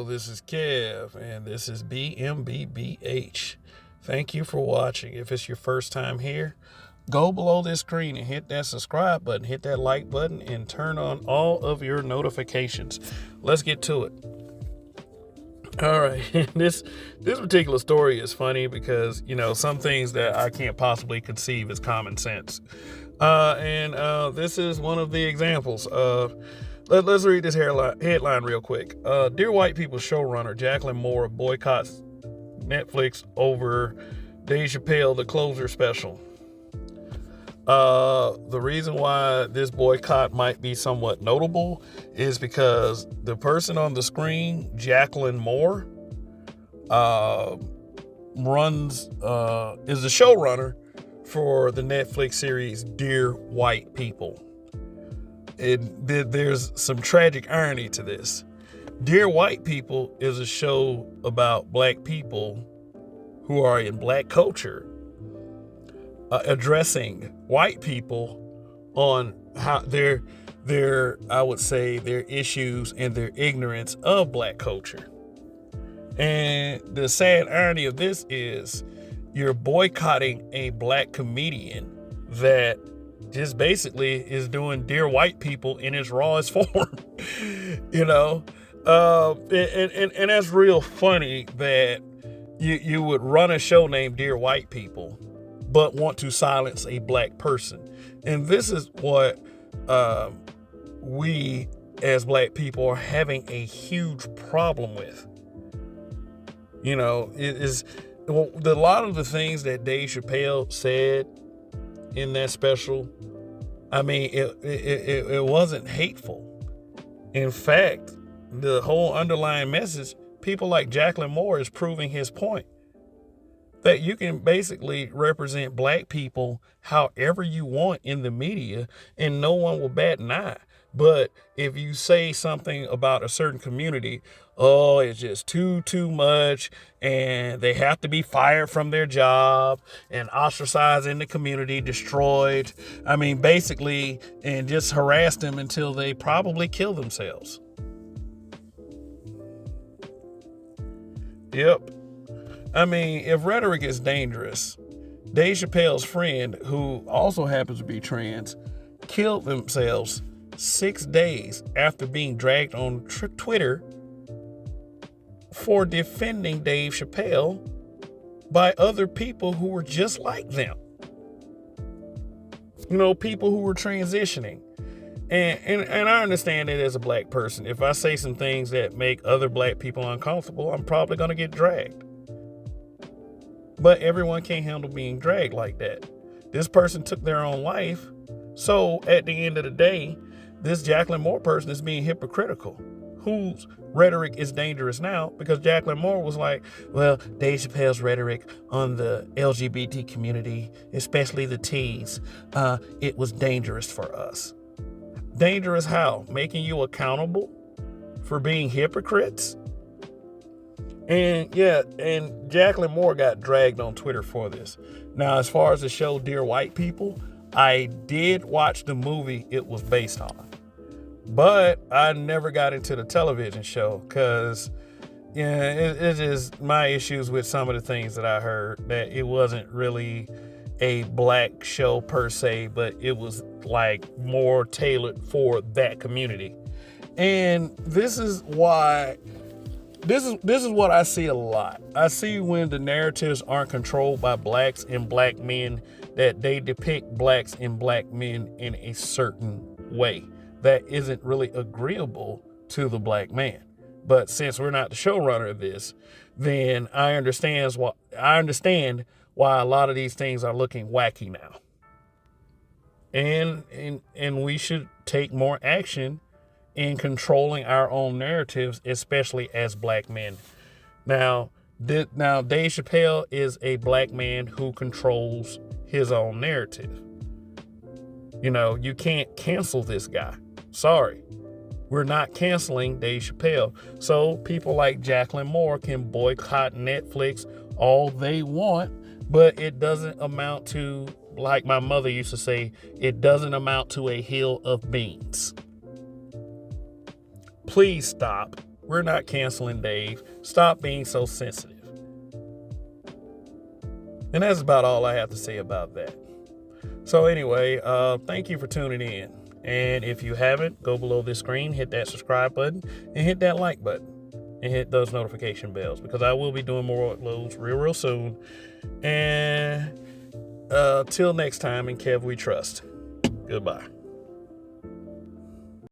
Hello, this is Kev, and this is BMBBH. Thank you for watching. If it's your first time here, go below this screen and hit that subscribe button, hit that like button, and turn on all of your notifications. Let's get to it. All right, this particular story is funny because, some things that I can't possibly conceive as common sense. And this is one of the examples. Let's read this headline real quick. Dear White People showrunner Jacqueline Moore boycotts Netflix over Dave Chappelle, the closer special. The reason why this boycott might be somewhat notable is because the person on the screen, Jacqueline Moore, is the showrunner for the Netflix series Dear White People. There's some tragic irony to this. Dear White People is a show about black people who are in black culture, addressing white people on how their issues and their ignorance of black culture. And the sad irony of this is you're boycotting a black comedian that just basically is doing Dear White People in its rawest form, and that's real funny that you would run a show named Dear White People, but want to silence a black person. And this is what we as black people are having a huge problem with. A lot of the things that Dave Chappelle said in that special, it wasn't hateful. In fact, the whole underlying message, people like Jacqueline Moore is proving his point that you can basically represent black people however you want in the media and no one will bat an eye. But if you say something about a certain community, it's just too much, and they have to be fired from their job and ostracized in the community, destroyed. Basically, and just harass them until they probably kill themselves. Yep. If rhetoric is dangerous, Dave Chappelle's friend, who also happens to be trans, killed themselves 6 days after being dragged on Twitter for defending Dave Chappelle by other people who were just like them. People who were transitioning. And I understand it as a black person. If I say some things that make other black people uncomfortable, I'm probably going to get dragged. But everyone can't handle being dragged like that. This person took their own life. So at the end of the day, this Jacqueline Moore person is being hypocritical. Whose rhetoric is dangerous now? Because Jacqueline Moore was like, well, Dave Chappelle's rhetoric on the LGBT community, especially the T's, it was dangerous for us. Dangerous how? Making you accountable for being hypocrites? And Jacqueline Moore got dragged on Twitter for this. Now, as far as the show Dear White People, I did watch the movie it was based on. But I never got into the television show because it is my issues with some of the things that I heard, that it wasn't really a black show per se, but it was like more tailored for that community. And this is what I see a lot. I see when the narratives aren't controlled by blacks and black men, that they depict blacks and black men in a certain way that isn't really agreeable to the black man. But since we're not the showrunner of this, then I understand why a lot of these things are looking wacky now. And we should take more action in controlling our own narratives, especially as black men. Now Dave Chappelle is a black man who controls his own narrative. You can't cancel this guy. Sorry. We're not canceling Dave Chappelle. So people like Jacqueline Moore can boycott Netflix all they want, but it doesn't amount to, like my mother used to say, it doesn't amount to a hill of beans. Please stop. We're not canceling Dave. Stop being so sensitive. And that's about all I have to say about that. So anyway, thank you for tuning in. And if you haven't, go below this screen, hit that subscribe button, and hit that like button, and hit those notification bells, because I will be doing more uploads real soon. And till next time, in Kev we trust. Goodbye.